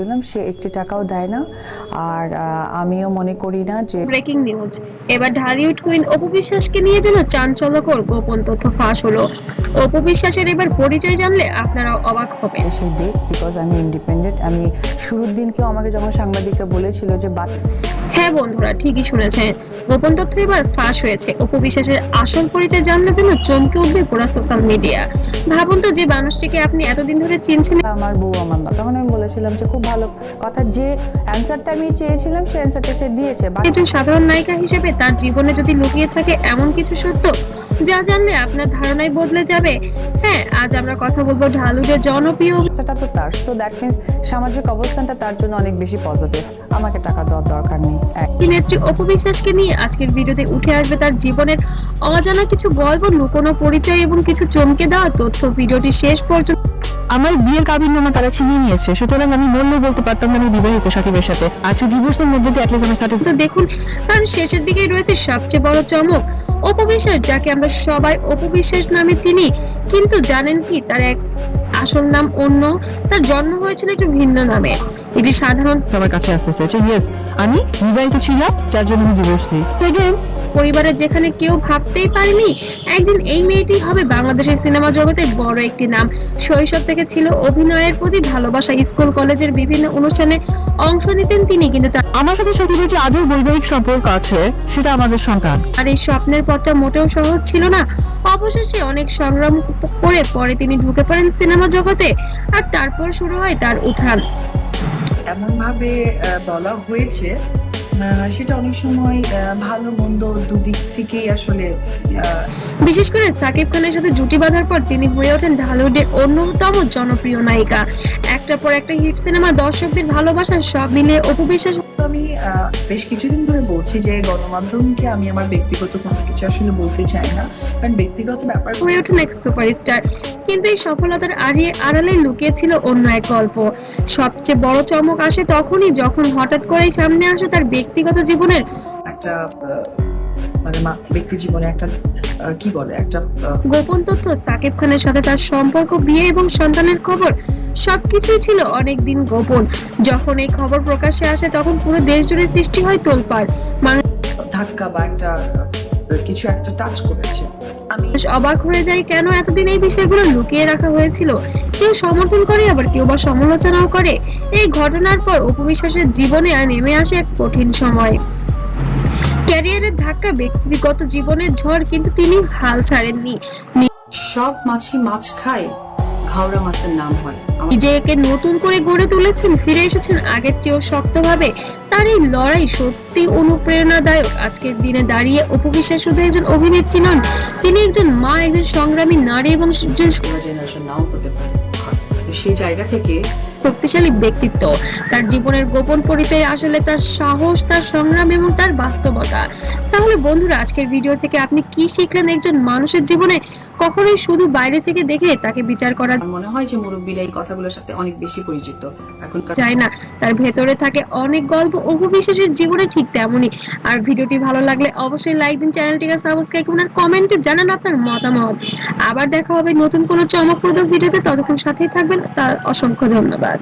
দিলাম, সে একটি টাকাও দেয় না। আর আমিও মনে করি না যে ব্রেকিং নিউজ। এবার ঢালিউড কুইন অপু বিশ্বাসকে নিয়ে যেন চাঞ্চল্যকর গোপন তথ্য ফাঁস হলো। অপু বিশ্বাসের এবার পরিচয় জানলে আপনারাও অবাক হবেন। সে দেখ, বিকজ আমি ইন্ডিপেন্ডেন্ট। আমি শুরুর দিন কেউ আমাকে যখন সাংবাদিকরা বলেছিল যে হ্যাঁ বন্ধুরা, ঠিকই শুনেছেন, গোপন তথ্য এবার ফাঁস হয়েছে। অপু বিশ্বাসের আসল পরিচয় জানলে যেন চমকে উঠবে পুরো সোশ্যাল মিডিয়া। ভাবুন তো, যে মানুষটিকে আপনি এতদিন ধরে চিনছেন আমার বউ আমার না, তখন আমি বলেছিলাম যে খুব ভালো কথা, যে অ্যান্সারটা আমি চেয়েছিলাম সে অ্যান্সারটা সে দিয়েছে। একজন সাধারণ নায়িকা হিসেবে তার জীবনে যদি লুকিয়ে থাকে এমন কিছু সত্য যা জানলে আপনার ধারণাই বদলে যাবে। হ্যাঁ, আজ আমরা কথা বলবো ঢালিউডের জনপ্রিয় বাচ্চাটা তো তার, সো দ্যাট মিনস সামাজিক অবস্থানটা তার জন্য অনেক বেশি পজিটিভ। আমাকে টাকা দেওয়ার দরকার নেই। অভিনেত্রী অপু বিশ্বাসকে নিয়ে আজকের ভিডিওতে উঠে আসবে তার জীবনের অজানা কিছু গল্প, লুকোনো পরিচয় এবং কিছু চমকে দেওয়া তথ্য। ভিডিওটি শেষ পর্যন্ত। আমার বিয়ের কাবিননামা তারা ছিনিয়ে নিয়েছে, সুতরাং আমি বললেও বলতে পারতাম না আমি বিবাহিত সাকিবের সাথে। আজকে ডিভোর্সের মধ্যে দিয়ে অ্যাটলিস্ট আমার সার্টিফিকেট দেখুন, কারণ শেষের দিকেই রয়েছে সবচেয়ে বড় চমক। অপু বিশ্বাস, যাকে আমরা সবাই অপু বিশ্বাস নামে চিনি, কিন্তু জানেন কি তার এক আসল নাম অন্য। তার জন্ম হয়েছিল একটু ভিন্ন নামে। এটি সাধারণ আমার কাছে আসতে চেয়েছে। ইয়েস, আমি বিবাহিত ছিলাম, যার জন্য আমি ডিভোর্সি। সেকেন্ড, পরিবারের, যেখানে কেউ ভাবতেই পারেনি একদিন এই মেয়েটি হবে বাংলাদেশের সিনেমা জগতের বড় একটি নাম। শৈশব থেকে ছিল অভিনয়ের প্রতি ভালোবাসা। স্কুল কলেজের বিভিন্ন অনুষ্ঠানে অংশ নিতেন তিনি, কিন্তু আমার সাথে সাকিবের যে আজও বৈবাহিক সম্পর্ক আছে, সেটা আমাদের সন্তান। আর এই স্বপ্নের পথটা মোটেও সহজ ছিল না। অবশেষে অনেক সংগ্রাম করে পরে তিনি ঢুকে পড়েন সিনেমা জগতে, আর তারপর শুরু হয় তার উত্থান। এমন ভাবে বলা হয়েছে, সেটা অনেক সময় ভালো মন্দ দুদিক থেকেই আসলে বিশেষ করে সাকিব খানের সাথে জুটি বাঁধার পর তিনি হয়ে ওঠেন ঢালিউডের অন্যতম জনপ্রিয় নায়িকা। একটার পর একটা হিট সিনেমা, দর্শকদের ভালোবাসা, সব মিলিয়ে অপু বিশ্বাস আমি বেশ কিছুদিন ধরে বলছি যে গণমাধ্যমকে আমি আমার ব্যক্তিগত কোনো কিছু আসলে বলতে চাই না, কারণ ব্যক্তিগত ব্যাপার। হয়ে ওঠেন এক সুপারস্টার, কিন্তু এই সফলতার আড়ালে লুকিয়ে ছিল অন্য এক গল্প। সবচেয়ে বড় চমক আসে তখনই যখন হঠাৎ করেই সামনে আসে তার ব্যক্তিগত জীবনের একটা মানে ব্যক্তি জীবনে একটা কি বলে একটা গোপন তথ্য। সাকিব খানের সাথে তার সম্পর্ক, বিয়ে এবং সন্তানের খবর সবকিছুই ছিল অনেকদিন গোপন। যখন এই খবর প্রকাশ্যে আসে তখন পুরো দেশ জুড়ে সৃষ্টি হয় তোলপাড়। মানুষ ধাক্কা বা একটা কিছু একটা টাচ করেছে। আমি অবাক হয়ে যায় কেন এতদিন এই বিষয়গুলো লুকিয়ে রাখা হয়েছিল। কেউ সমর্থন করে, আবার কেউ বা সমালোচনাও করে। এই ঘটনার পর অপু বিশ্বাসের জীবনে নেমে আসে এক কঠিন সময়। ক্যারিয়ারের ধাক্কা, ব্যক্তিগত জীবনের ঝড়, কিন্তু তিনি হাল ছাড়েননি। সব মাছি মাছ খায়, ঘাওড়া মাছের নাম হয়। নিজেকে নতুন করে গড়ে তুলেছেন, ফিরে এসেছেন আগের চেয়েও শক্তভাবে। তার এই লড়াই সত্যি অনুপ্রেরণাদায়ক। আজকের দিনে দাঁড়িয়ে অপু বিশ্বাস শুধু একজন অভিনেত্রী নন, তিনি একজন মা, একজন সংগ্রামী নারী এবং একজন জেনারেশন নাও হতে পারে। সেই জায়গা থেকে শক্তিশালী ব্যক্তিত্ব। তার জীবনের গোপন পরিচয় আসলে তার সাহস, তার সংগ্রাম এবং তার বাস্তবতা। তাহলে বন্ধুরা, আজকের ভিডিও থেকে আপনি কি শিখলেন? একজন মানুষের জীবনে কখনোই শুধু বাইরে থেকে দেখে তাকে বিচার করা মনে হয় যে মুরব্বীরা এই কথাগুলোর সাথে অনেক বেশি পরিচিত এখনকার যায় না। তার ভেতরে থাকে অনেক গল্প। অপু বিশ্বাসের জীবনে ঠিক তেমনই। আর ভিডিওটি ভালো লাগলে অবশ্যই লাইক দিন, চ্যানেলটিকে সাবস্ক্রাইব করুন আর কমেন্টে জানান আপনার মতামত। আবার দেখা হবে নতুন কোনো চমকপ্রদ ভিডিওতে। ততক্ষণ সাথেই থাকবেন। তার অসংখ্য ধন্যবাদ।